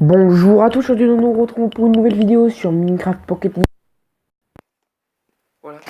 Bonjour à tous, aujourd'hui nous nous retrouvons pour une nouvelle vidéo sur Minecraft Pocket Edition. Voilà.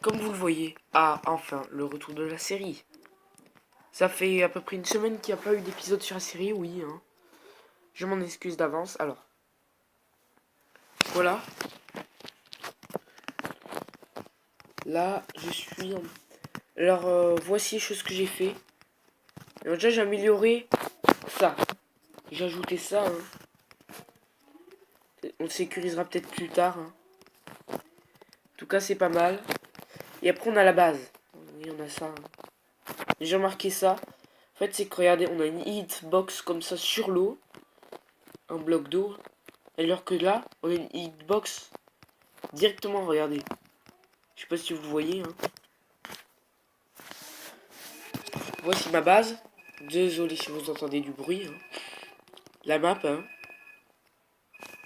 Comme vous le voyez, enfin, le retour de la série. Ça fait à peu près une semaine qu'il n'y a pas eu d'épisode sur la série, oui. Je m'en excuse d'avance. Alors, voilà. Là, je suis en... Alors, voici les choses que j'ai fait. Alors, déjà, j'ai amélioré ça. J'ai ajouté ça. On le sécurisera peut-être plus tard. En tout cas, c'est pas mal. Et après, on a la base. Oui, on a ça. J'ai remarqué ça. En fait, c'est que regardez, on a une hitbox comme ça sur l'eau. Un bloc d'eau. Alors que là, on a une hitbox directement, regardez. Je sais pas si vous voyez. Voici ma base. Désolé si vous entendez du bruit. La map.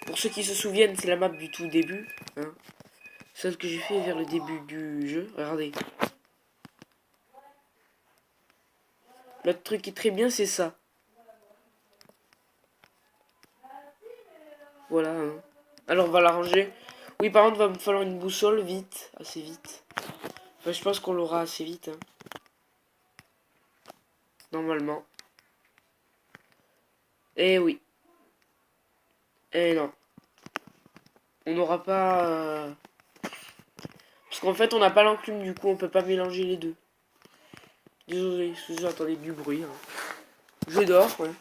Pour ceux qui se souviennent, c'est la map du tout début. Celle que j'ai fait vers le début du jeu. Regardez. L'autre truc qui est très bien, c'est ça. Voilà. Alors, on va la ranger. Oui, par contre, va me falloir une boussole vite. Assez vite. Enfin, je pense qu'on l'aura assez vite. Normalement. Eh oui. Eh non. On n'aura pas... Parce qu'en fait, on n'a pas l'enclume, du coup, on peut pas mélanger les deux. Désolé si vous entendez du bruit. Je dors, ouais.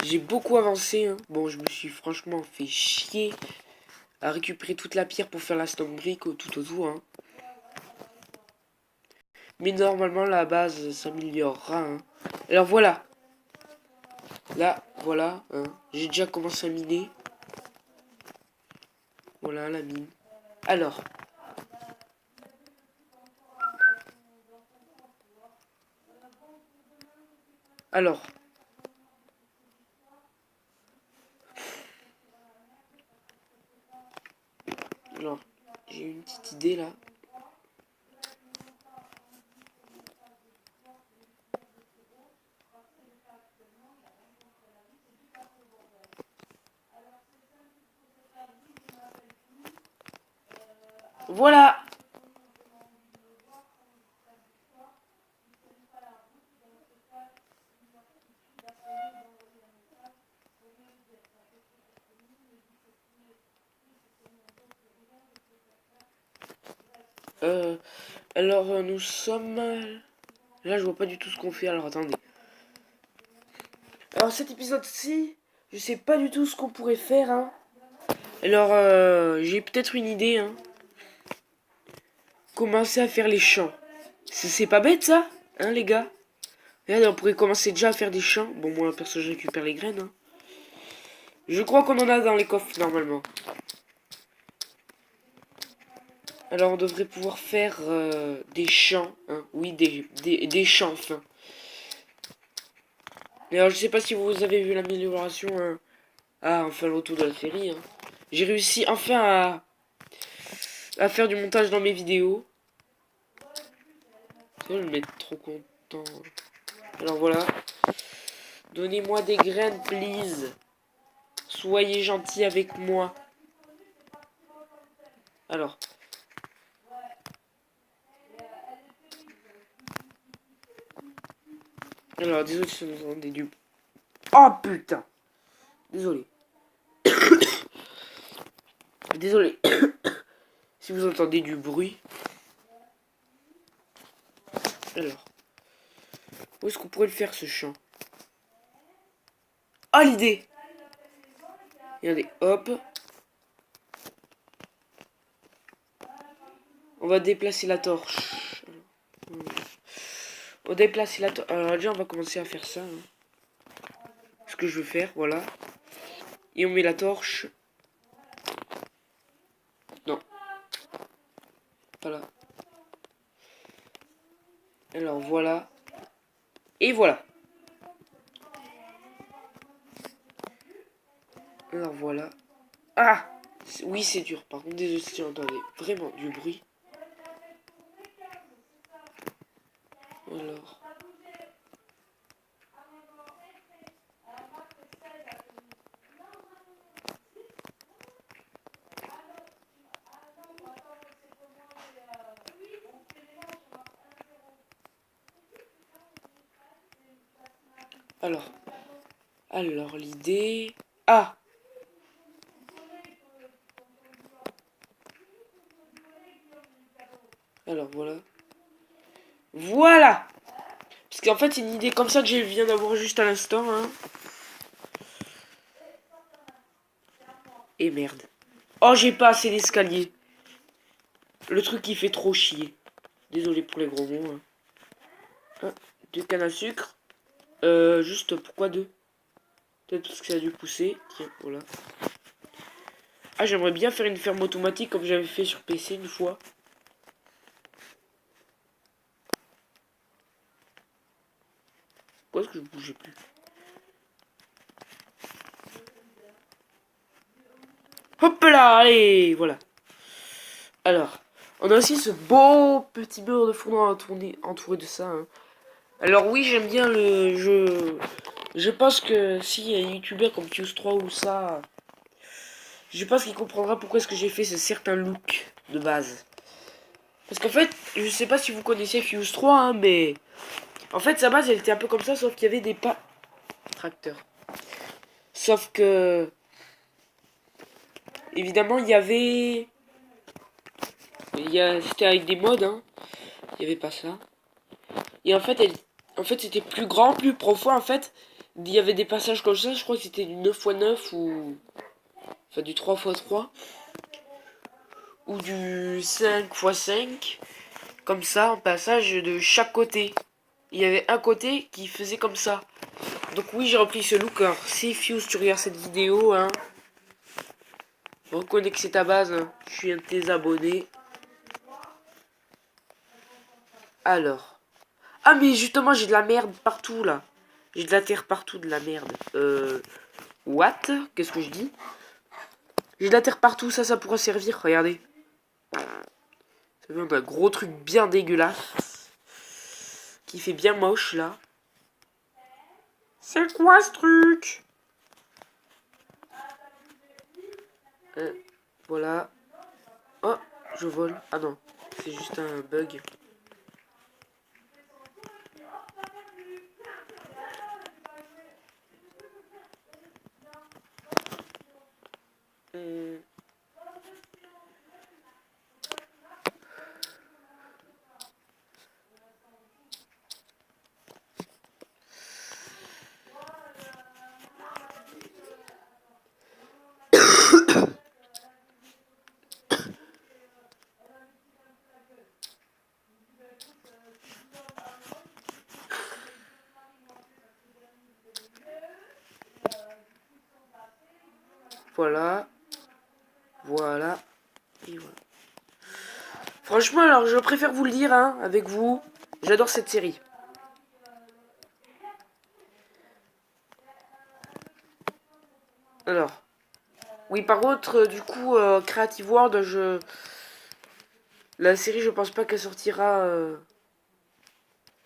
J'ai beaucoup avancé. Bon, je me suis franchement fait chier à récupérer toute la pierre pour faire la stone brick tout autour. Mais normalement, la base s'améliorera. Alors voilà. Là, voilà. J'ai déjà commencé à miner. Voilà, la mine. Alors. Alors. Alors. J'ai une petite idée là. Voilà. Alors, nous sommes... Là, je vois pas du tout ce qu'on fait. Alors, attendez. Alors, cet épisode-ci, je sais pas du tout ce qu'on pourrait faire. Alors, j'ai peut-être une idée. Commencer à faire les champs. C'est pas bête, ça, les gars. Regardez, on pourrait commencer déjà à faire des champs. Bon, moi, perso, je récupère les graines. Je crois qu'on en a dans les coffres, normalement. Alors, on devrait pouvoir faire des champs. Oui, des champs, enfin. Mais alors, je sais pas si vous avez vu l'amélioration. Enfin, le retour de la série. J'ai réussi enfin à faire du montage dans mes vidéos. Ça va me mettre trop content. Alors, voilà. Donnez-moi des graines, please. Soyez gentils avec moi. Alors. Alors, désolé si vous entendez du... Oh, putain. Désolé. Désolé. Si vous entendez du bruit. Alors. Où est-ce qu'on pourrait le faire, ce champ? Ah, l'idée! Regardez, hop. On va déplacer la torche. On va déplacer la torche. Alors, déjà, on va commencer à faire ça. Ce que je veux faire, voilà. Et on met la torche. Non. Voilà. Alors, voilà. Et voilà. Alors, voilà. Ah! Oui, c'est dur. Par contre, désolé si vous entendez vraiment du bruit. Alors. Alors. Alors, l'idée... Ah! Alors, voilà. Voilà! Parce qu'en fait, c'est une idée comme ça que je viens d'avoir juste à l'instant, hein. Et merde. Oh, j'ai pas assez d'escalier. Le truc qui fait trop chier. Désolé pour les gros mots, hein. Ah, 2 cannes à sucre. Juste, pourquoi 2? Peut-être parce que ça a dû pousser. Tiens, voilà. Ah, j'aimerais bien faire une ferme automatique comme j'avais fait sur PC une fois. Pourquoi est-ce que je bougeais plus? Hop là, allez, voilà. Alors, on a aussi ce beau petit mur de fondant entouré de ça, hein. Alors oui, j'aime bien le jeu. Je pense que si un youtubeur comme Fuse3 ou ça, je pense qu'il comprendra pourquoi est-ce que j'ai fait ce certain look de base. Parce qu'en fait, je sais pas si vous connaissez Fuse3, hein, mais en fait sa base elle était un peu comme ça, sauf qu'il y avait des pas tracteurs. Sauf que évidemment c'était avec des mods, hein. Il y avait pas ça. Et en fait c'était plus grand, plus profond en fait. Il y avait des passages comme ça, je crois que c'était du 9x9 ou enfin du 3x3 ou du 5x5 comme ça en passage de chaque côté. Il y avait un côté qui faisait comme ça. Donc oui, j'ai repris ce look. Alors si Fuse tu regardes cette vidéo, hein, reconnais que c'est ta base, hein. Je suis un de tes abonnés. Alors. Ah mais justement j'ai de la merde partout là. J'ai de la terre partout, de la merde. What? Qu'est-ce que je dis? J'ai de la terre partout, ça pourra servir, regardez. Ça fait un gros truc bien dégueulasse. Qui fait bien moche là. C'est quoi ce truc? Voilà. Oh, je vole. Ah non, c'est juste un bug. Voilà. Voilà. Et voilà. Franchement, alors, je préfère vous le dire, hein, avec vous. J'adore cette série. Alors. Oui, par contre, du coup, Creative World, la série, je pense pas qu'elle sortira...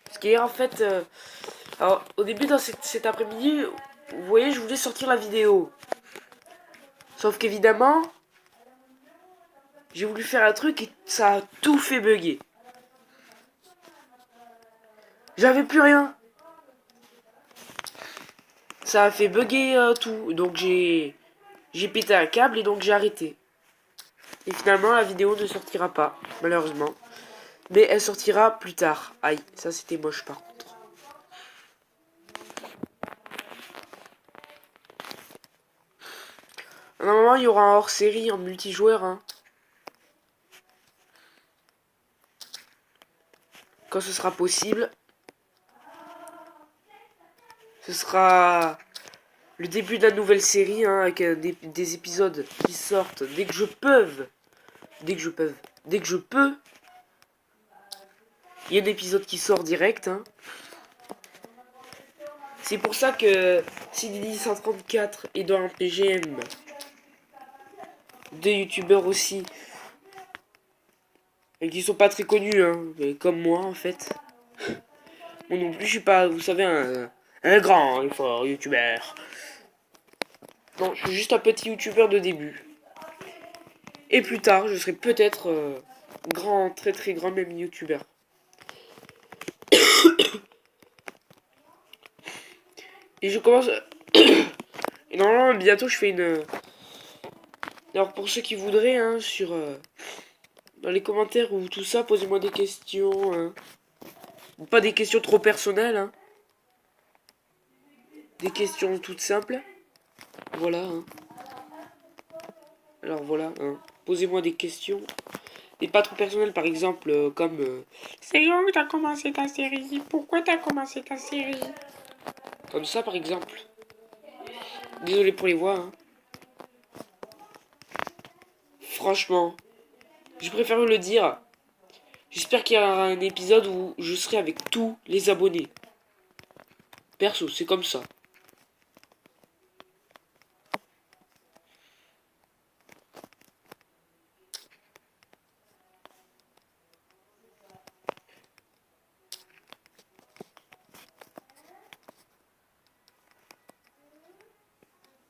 Parce qu'hier, en fait... Alors, au début, dans cet après-midi, vous voyez, je voulais sortir la vidéo. Sauf qu'évidemment, j'ai voulu faire un truc et ça a tout fait bugger. J'avais plus rien. Ça a fait bugger tout. Donc j'ai pété un câble et donc j'ai arrêté. Et finalement, la vidéo ne sortira pas, malheureusement. Mais elle sortira plus tard. Aïe, ça c'était moche par contre. Normalement, il y aura un hors-série en multijoueur, hein. Quand ce sera possible. Ce sera le début de la nouvelle série, hein, avec des épisodes qui sortent dès que je peux. Dès que je peux. Dès que je peux. Il y a un épisode qui sort direct, hein. C'est pour ça que Sidini 134 est dans un PGM. Deux youtubeurs aussi. Et qui sont pas très connus, hein. Mais comme moi, en fait. Moi non plus, je suis pas, vous savez, un grand et fort youtubeur. Non, je suis juste un petit youtubeur de début. Et plus tard, je serai peut-être grand, très très grand même youtubeur. Et je commence... Et normalement, bientôt, je fais une... Alors, pour ceux qui voudraient, hein, sur... dans les commentaires ou tout ça, posez-moi des questions. Hein. Pas des questions trop personnelles, hein. Des questions toutes simples. Voilà, hein. Alors, voilà, hein. Posez-moi des questions. Et pas trop personnelles, par exemple, comme... C'est quand que t'as commencé ta série? Pourquoi t'as commencé ta série? Comme ça, par exemple. Désolé pour les voix, hein. Franchement, je préfère le dire. J'espère qu'il y aura un épisode où je serai avec tous les abonnés. Perso, c'est comme ça.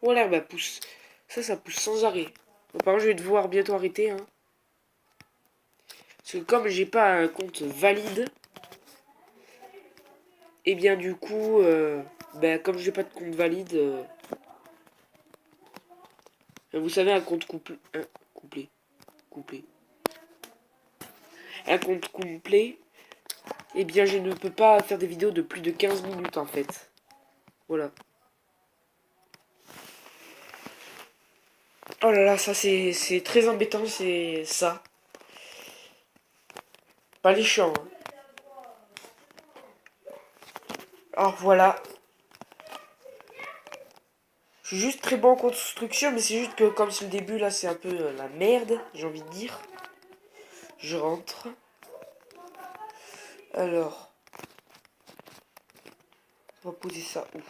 Voilà, bah pousse. Ça pousse sans arrêt. Bon, par contre, je vais devoir bientôt arrêter, hein. Parce que comme j'ai pas un compte valide, et bien du coup, bah, comme j'ai pas de compte valide, vous savez, un compte couplé, un compte complet, et bien je ne peux pas faire des vidéos de plus de 15 minutes en fait. Voilà. Oh là là, ça c'est très embêtant, c'est ça. Pas les champs. Hein. Alors voilà. Je suis juste très bon en construction, mais c'est juste que comme c'est le début, là c'est un peu la merde, j'ai envie de dire. Je rentre. Alors. On va poser ça où?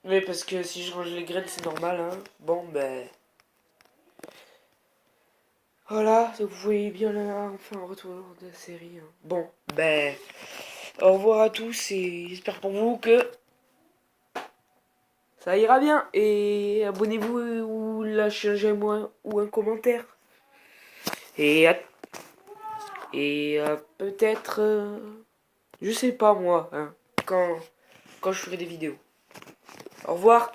Oui, parce que si je range les graines, c'est normal, hein. Bon, ben... Voilà, donc vous voyez bien là, enfin, un retour de la série. Hein. Bon, ben... Au revoir à tous et j'espère pour vous que... ça ira bien. Et abonnez-vous ou lâchez un j'aime ou un commentaire. Et peut-être... je sais pas moi, hein, quand je ferai des vidéos. Au revoir.